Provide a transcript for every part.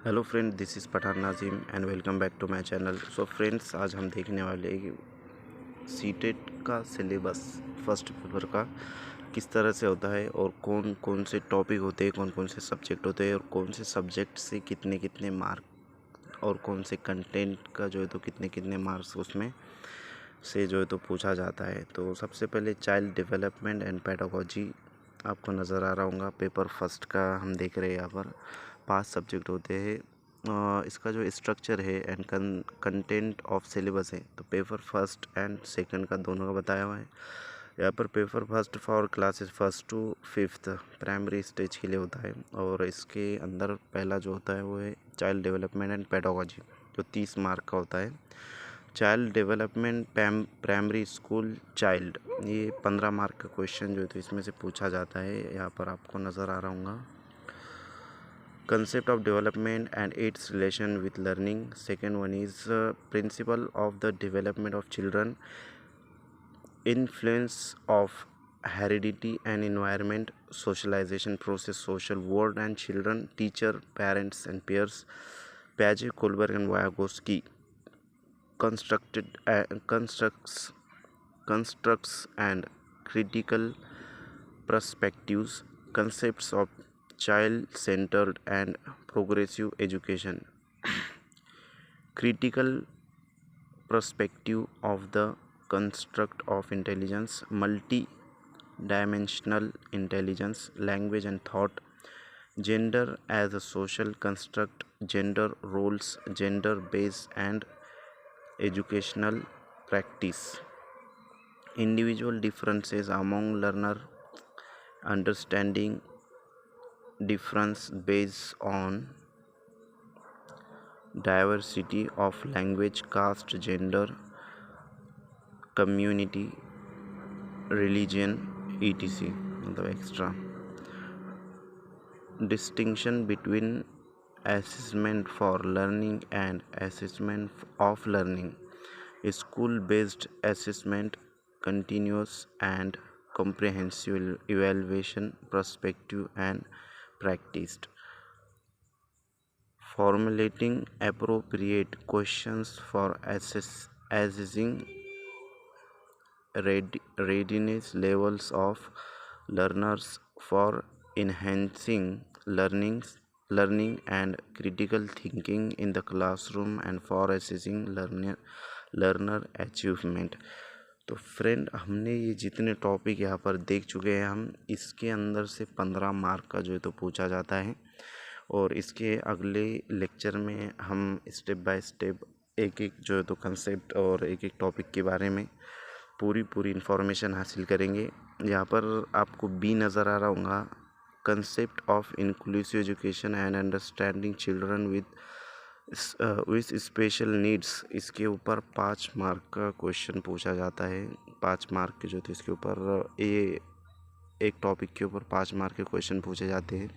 Hello friend, this is Pathan Nazim and welcome back to my channel. So friends, आज हम देखने वाले सीटेट का सिलेबस फर्स्ट पेपर का किस तरह से होता है और कौन कौन से टॉपिक होते हैं, कौन कौन से सब्जेक्ट होते हैं और कौन से सब्जेक्ट से कितने कितने मार्क और कौन से कंटेंट का जो है तो कितने कितने मार्क्स उसमें से जो है तो पूछा जाता है। तो सबसे पहले चाइल्ड डेवलपमेंट एंड पेडागोजी आपको नज़र आ रहा होगा। पेपर फर्स्ट का हम देख रहे हैं। यहाँ पर 5 सब्जेक्ट होते हैं। इसका जो स्ट्रक्चर है एंड कंटेंट ऑफ सिलेबस है, तो पेपर फर्स्ट एंड सेकंड का दोनों का बताया हुआ है। यहाँ पर paper first for classes first to fifth primary stage के लिए होता है और इसके अंदर पहला जो होता है वो है चाइल्ड डेवलपमेंट एंड पेडागोजी, जो 30 मार्क का होता है। Child development primary school child, ये 15 मार्क का क्वेश्चन जो है तो इसमें से पूछा जाता है। यहाँ पर आपको नज़र आ रहा होगा। Concept of development and its relation with learning. Second one is principle of the development of children, influence of heredity and environment, socialization process, social world and children, teacher, parents and peers. Piaget, Kohlberg and Vygotsky constructs and critical perspectives, concepts of child-centered and progressive education, critical perspective of the construct of intelligence, multi-dimensional intelligence, language and thought, gender as a social construct, gender roles, gender base and educational practice, individual differences among learner, understanding difference based on diversity of language, caste, gender, community, religion, etc. मतलब extra distinction between assessment for learning and assessment of learning, school based assessment, continuous and comprehensive evaluation, prospective and practiced, formulating appropriate questions for assessing readiness levels of learners, for enhancing learning and critical thinking in the classroom, and for assessing learner achievement. तो friend, हमने ये जितने topic यहाँ पर देख चुके हैं, हम इसके अंदर से 15 मार्क का जो है तो पूछा जाता है और इसके अगले लेक्चर में हम स्टेप बाय स्टेप एक एक जो है तो कंसेप्ट और एक एक टॉपिक के बारे में पूरी इन्फॉर्मेशन हासिल करेंगे। यहाँ पर आपको बी नज़र आ रहा होगा, concept of inclusive education and understanding children with special needs. इसके ऊपर 5 मार्क का क्वेश्चन पूछा जाता है। 5 मार्क के जो थे इसके ऊपर ये एक टॉपिक के ऊपर 5 मार्क के क्वेश्चन पूछे जाते हैं।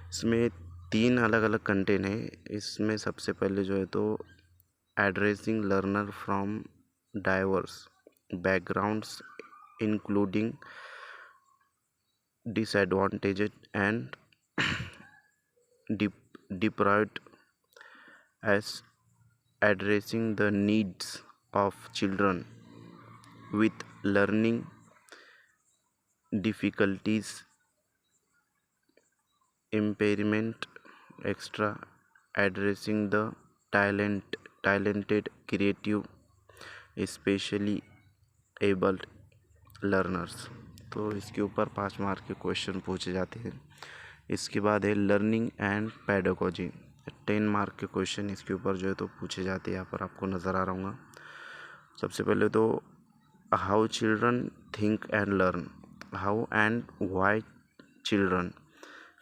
इसमें 3 अलग अलग कंटेंट है। इसमें सबसे पहले जो है तो addressing learner from diverse backgrounds including disadvantaged and deprived, as addressing the needs of children with learning difficulties, impairment, extra, addressing the talented, creative, especially abled learners. तो इसके ऊपर 5 मार्क के क्वेश्चन पूछे जाते हैं। इसके बाद है लर्निंग एंड पेडागोजी, 10 मार्क के क्वेश्चन इसके ऊपर जो है तो पूछे जाते हैं। यहाँ पर आपको नज़र आ रहा होगा। सबसे पहले तो how children think and learn, how and why children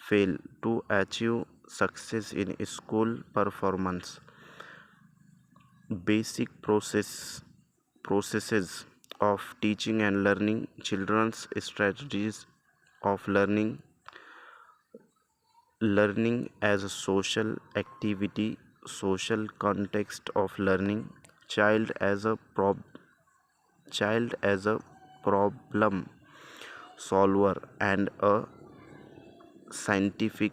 fail to achieve success in school performance, basic processes of teaching and learning, children's strategies of learning as a social activity, social context of learning, child as a problem solver and a scientific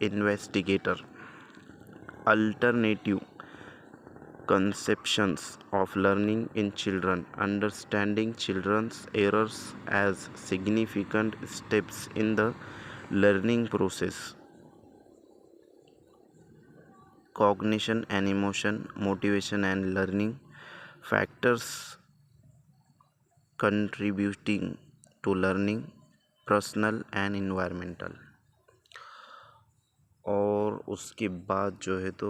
investigator, alternative conceptions of learning in children, understanding children's errors as significant steps in the learning process, cognition and emotion, motivation and learning factors contributing to learning, personal and environmental। और उसके बाद जो है तो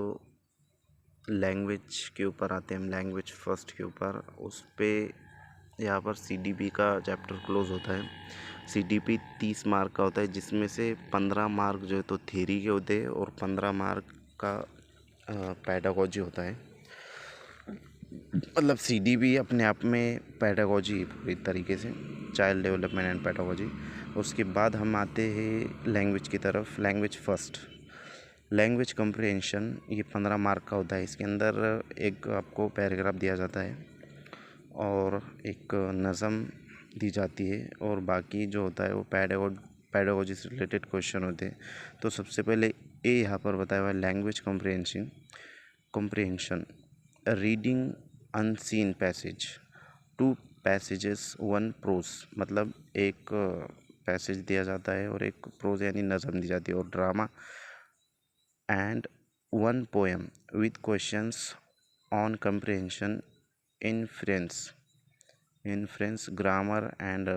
language के ऊपर आते हैं हम, लैंग्वेज फर्स्ट के ऊपर। उस पर यहाँ पर CDP का चैप्टर क्लोज होता है। CDP 30 मार्क का होता है, जिसमें से 15 मार्क जो है तो थ्योरी के होते हैं और 15 मार्क का पेडागोजी होता है। मतलब CDP अपने आप में पेडागोजी पूरी तरीके से, चाइल्ड डेवलपमेंट एंड पेडागोजी। उसके बाद हम आते हैं लैंग्वेज की तरफ। लैंग्वेज फर्स्ट, लैंग्वेज कम्प्रिहेंशन, ये 15 मार्क का होता है। इसके अंदर एक आपको पैराग्राफ दिया जाता है और एक नज़म दी जाती है, और बाकी जो होता है वो पैडागोजी से रिलेटेड क्वेश्चन होते हैं। तो सबसे पहले ए यहाँ पर बताया हुआ है language comprehension, reading unseen passage, 2 passages 1 prose, मतलब एक पैसेज दिया जाता है और एक प्रोज यानी नज़म दी जाती है, और drama and 1 poem with questions on comprehension, inference, grammar and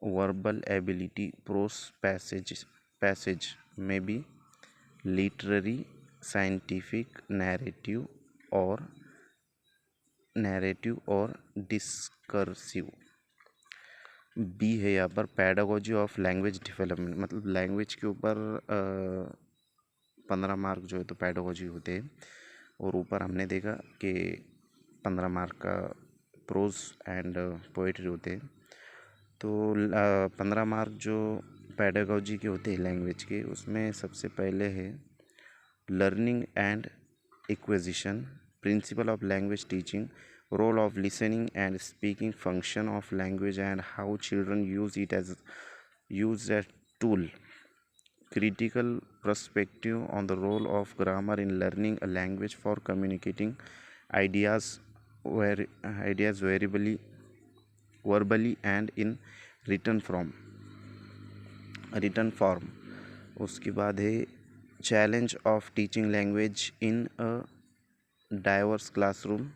verbal ability. Prose passage may be literary, scientific, narrative or discursive। B है यहाँ पर पैडागोजी ऑफ लैंग्वेज डेवलपमेंट, मतलब लैंग्वेज के ऊपर 15 मार्क जो है तो पैडागोजी होते हैं, और ऊपर हमने देखा कि 15 मार्क का प्रोज एंड पोइट्री होते हैं। तो 15 मार्क जो पैडागोजी के होते हैं लैंग्वेज के, उसमें सबसे पहले है learning and acquisition, principle of language teaching, role of listening and speaking, function of language and how children use it as tool, critical perspective on the role of grammar in learning a language for communicating ideas verbally and in written form। उसके बाद है challenge of teaching language in a diverse classroom,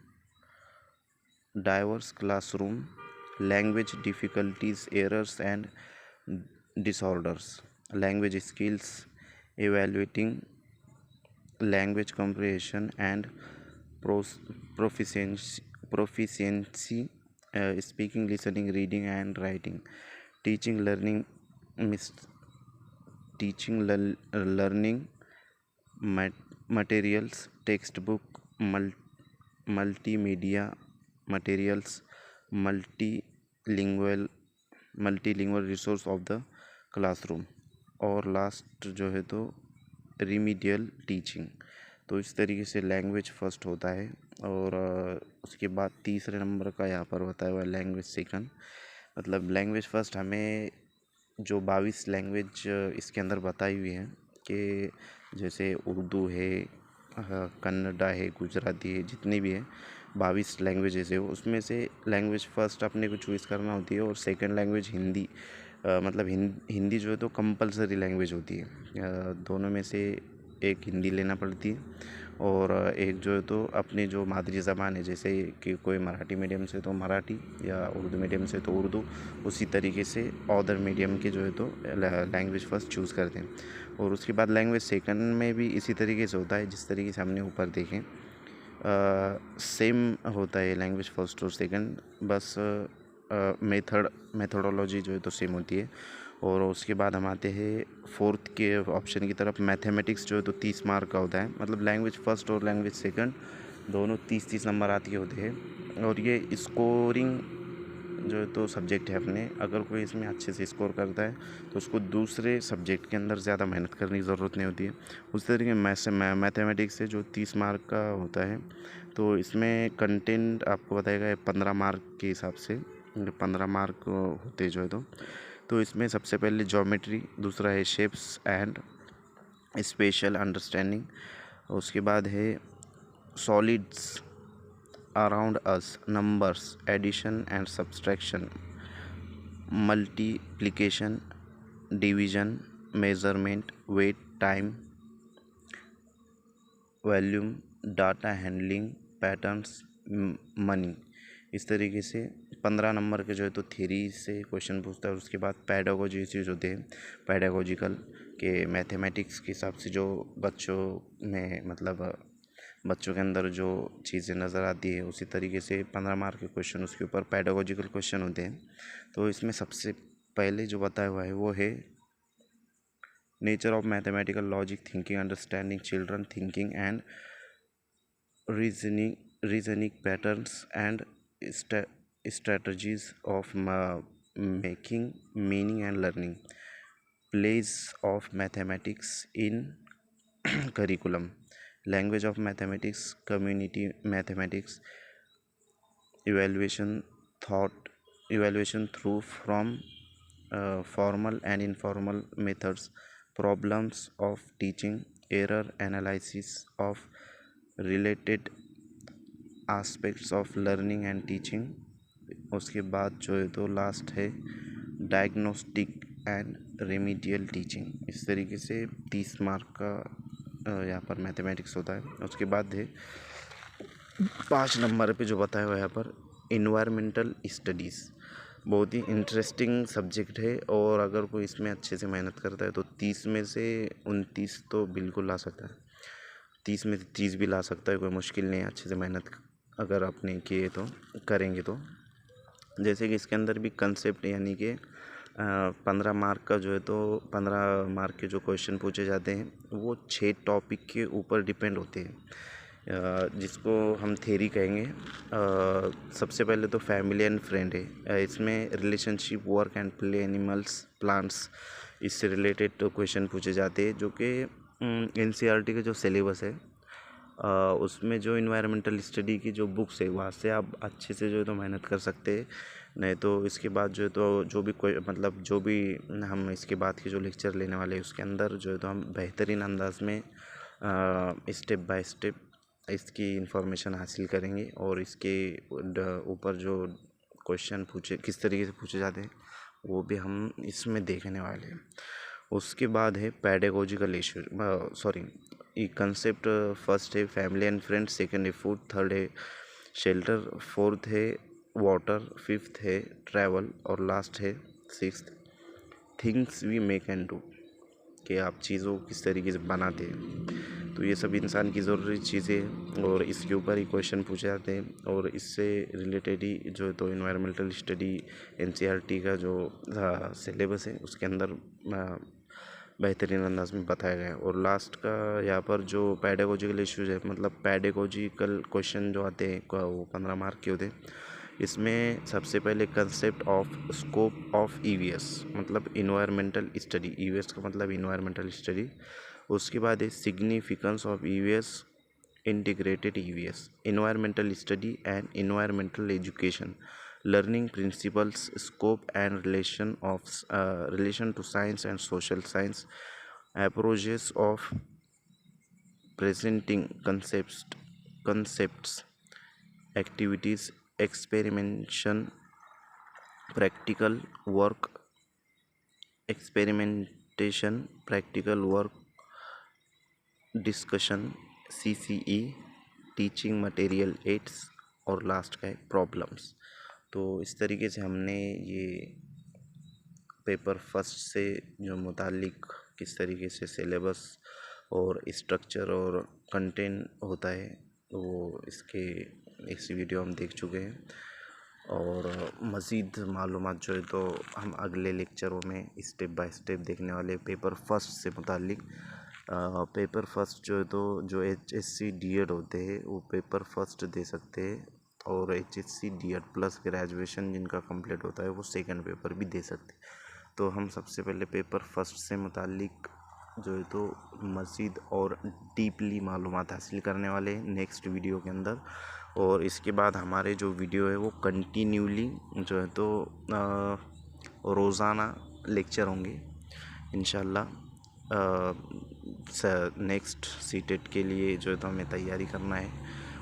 language difficulties, errors and disorders, language skills, evaluating language comprehension and proficiency, speaking, listening, reading and writing, teaching learning materials, textbook, multimedia materials, multilingual resource of the classroom, और last जो है तो remedial teaching. तो इस तरीके से language first होता है, और उसके बाद तीसरे नंबर का यहाँ पर बताया हुआ है लैंग्वेज सेकंड। मतलब लैंग्वेज फर्स्ट हमें जो 22 लैंग्वेज इसके अंदर बताई हुई है, कि जैसे उर्दू है, कन्नड़ा है, गुजराती है, जितनी भी है 22 लैंग्वेजेस है, उसमें से लैंग्वेज फर्स्ट अपने को चूज़ करना होती है। और सेकंड लैंग्वेज हिंदी, मतलब हिंदी जो है तो कंपलसरी लैंग्वेज होती है। दोनों में से एक हिंदी लेना पड़ती है, और एक जो है तो अपनी जो मादरी ज़बान है, जैसे कि कोई मराठी मीडियम से तो मराठी, या उर्दू मीडियम से तो उर्दू, उसी तरीके से अदर मीडियम के जो है तो लैंग्वेज फर्स्ट चूज़ करते हैं। और उसके बाद लैंग्वेज सेकंड में भी इसी तरीके से होता है जिस तरीके से हमने ऊपर देखें। सेम होता है लैंग्वेज फर्स्ट और सेकंड, बस मेथोडोलॉजी जो है तो सेम होती है। और उसके बाद हम आते हैं फोर्थ के ऑप्शन की तरफ। मैथमेटिक्स जो है तो 30 मार्क का होता है, मतलब लैंग्वेज फर्स्ट और लैंग्वेज सेकंड दोनों 30-30 नंबर आती होते हैं। और ये स्कोरिंग जो है तो सब्जेक्ट है अपने, अगर कोई इसमें अच्छे से स्कोर करता है तो उसको दूसरे सब्जेक्ट के अंदर ज़्यादा मेहनत करने की ज़रूरत नहीं होती है। उस तरीके मैथमेटिक्स से जो 30 मार्क का होता है, तो इसमें कंटेंट आपको बताएगा 15 मार्क के हिसाब से, 15 मार्क होते जो है तो इसमें सबसे पहले ज्योमेट्री, दूसरा है शेप्स एंड स्पेशल अंडरस्टैंडिंग। उसके बाद है solids around us, numbers, addition and subtraction, multiplication, division, measurement, weight, time, volume, data handling, patterns, money. इस तरीके से 15 नंबर के जो है तो थ्योरी से क्वेश्चन पूछता है। उसके बाद पैडागोजी चीज़ होते हैं, पैडागोजिकल के मैथमेटिक्स के हिसाब से जो बच्चों में मतलब बच्चों के अंदर जो चीज़ें नज़र आती है उसी तरीके से 15 मार्क के क्वेश्चन उसके ऊपर पैडागोजिकल क्वेश्चन होते हैं। तो इसमें सबसे पहले जो बताया हुआ है वो है nature of mathematical logic, thinking, understanding children, thinking and reasoning patterns and strategies of making meaning and learning, place of mathematics in curriculum, language of mathematics, community mathematics, evaluation through from formal and informal methods, problems of teaching, error analysis of related aspects of learning and teaching। उसके बाद जो है तो last है diagnostic and remedial teaching. इस तरीके से 30 mark का यहाँ पर मैथमेटिक्स होता है। उसके बाद है 5 नंबर पे जो बताया हुआ है यहाँ पर इन्वायरमेंटल स्टडीज़। बहुत ही इंटरेस्टिंग सब्जेक्ट है और अगर कोई इसमें अच्छे से मेहनत करता है तो 30 में से 29 तो बिल्कुल ला सकता है, 30 में से 30 भी ला सकता है, कोई मुश्किल नहीं है। अच्छे से मेहनत अगर आपने किए तो करेंगे तो। जैसे कि इसके अंदर भी कंसेप्ट यानी कि 15 मार्क का जो है तो 15 मार्क के जो क्वेश्चन पूछे जाते हैं वो 6 टॉपिक के ऊपर डिपेंड होते हैं, जिसको हम थ्योरी कहेंगे। सबसे पहले तो फैमिली एंड फ्रेंड है, इसमें relationship, work and play, animals, plants, इससे रिलेटेड तो क्वेश्चन पूछे जाते हैं जो कि NCERT का जो सिलेबस है उसमें जो इन्वायरमेंटल स्टडी की जो बुक्स है वहाँ से आप अच्छे से जो है तो मेहनत कर सकते हैं। नहीं तो इसके बाद जो है तो जो भी कोई मतलब जो भी हम इसके बाद के जो लेक्चर लेने वाले हैं उसके अंदर जो है तो हम बेहतरीन अंदाज में स्टेप बाय स्टेप इसकी इंफॉर्मेशन हासिल करेंगे और इसके ऊपर जो क्वेश्चन पूछे किस तरीके से पूछे जाते हैं वो भी हम इसमें देखने वाले हैं। उसके बाद है पैडागोजिकल इशू, सॉरी ये कंसेप्ट। फर्स्ट है फैमिली एंड फ्रेंड्स, सेकंड है फूड, थर्ड है शेल्टर, फोर्थ है वाटर, फिफ्थ है ट्रैवल और लास्ट है sixth things we make and do, कि आप चीज़ों को किस तरीके से बनाते हैं। तो ये सब इंसान की ज़रूरी चीज़ें और इसके ऊपर ही क्वेश्चन पूछे जाते हैं और इससे रिलेटेड ही जो है तो इन्वायरमेंटल स्टडी NCERT का जो सिलेबस है उसके अंदर बेहतरीन अंदाज में बताया गया है। और लास्ट का यहाँ पर जो पैडागोजिकल इश्यूज है मतलब पैडागोजिकल क्वेश्चन जो आते हैं वो 15 मार्क के होते हैं। इसमें सबसे पहले concept of scope of EVS मतलब इन्वायरमेंटल स्टडी, EVS का मतलब इन्वायरमेंटल स्टडी। उसके बाद है significance of EVS, integrated EVS, environmental study and environmental education, learning principles, scope and relation to science and social science, approaches of presenting concepts, activities, experimentation, practical work, discussion, CCE, teaching material aids और last का है problems. तो इस तरीके से हमने ये paper first से जो मुतालिक किस तरीके से सिलेबस और स्ट्रक्चर और कंटेंट होता है वो इस वीडियो हम देख चुके हैं और मज़ीद मालूमात जो है तो हम अगले लेक्चरों में स्टेप बाय स्टेप देखने वाले पेपर फर्स्ट से मुतालिक। पेपर फर्स्ट जो है तो जो HSC DED होते हैं वो पेपर फर्स्ट दे सकते हैं और HSC DED प्लस ग्रेजुएशन जिनका कंप्लीट होता है वो सेकंड पेपर भी दे सकते हैं। तो हम सबसे पहले पेपर फर्स्ट से मुतालिक जो है तो मज़ीद और डीपली मालूमात हासिल करने वाले हैं नेक्स्ट वीडियो के अंदर। और इसके बाद हमारे जो वीडियो है वो कंटिन्यूली जो है तो रोज़ाना लेक्चर होंगे इंशाल्लाह। नेक्स्ट सीटेट के लिए जो है तो हमें तैयारी करना है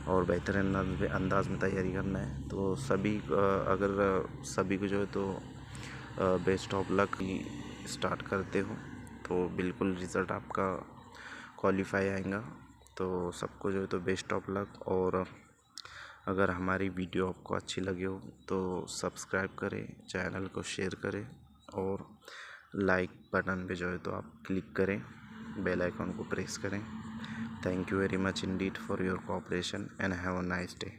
और बेहतर अंदाज में तैयारी करना है। तो सभी अगर सभी को जो है तो बेस्ट ऑफ लक स्टार्ट करते हो तो बिल्कुल रिज़ल्ट आपका क्वालिफाई आएगा। तो सबको जो है तो बेस्ट ऑफ लक। और अगर हमारी वीडियो आपको अच्छी लगी हो तो सब्सक्राइब करें, चैनल को शेयर करें और लाइक बटन पे जो है तो आप क्लिक करें, बेल आइकन को प्रेस करें। Thank you very much Indeed for your cooperation and have a nice day.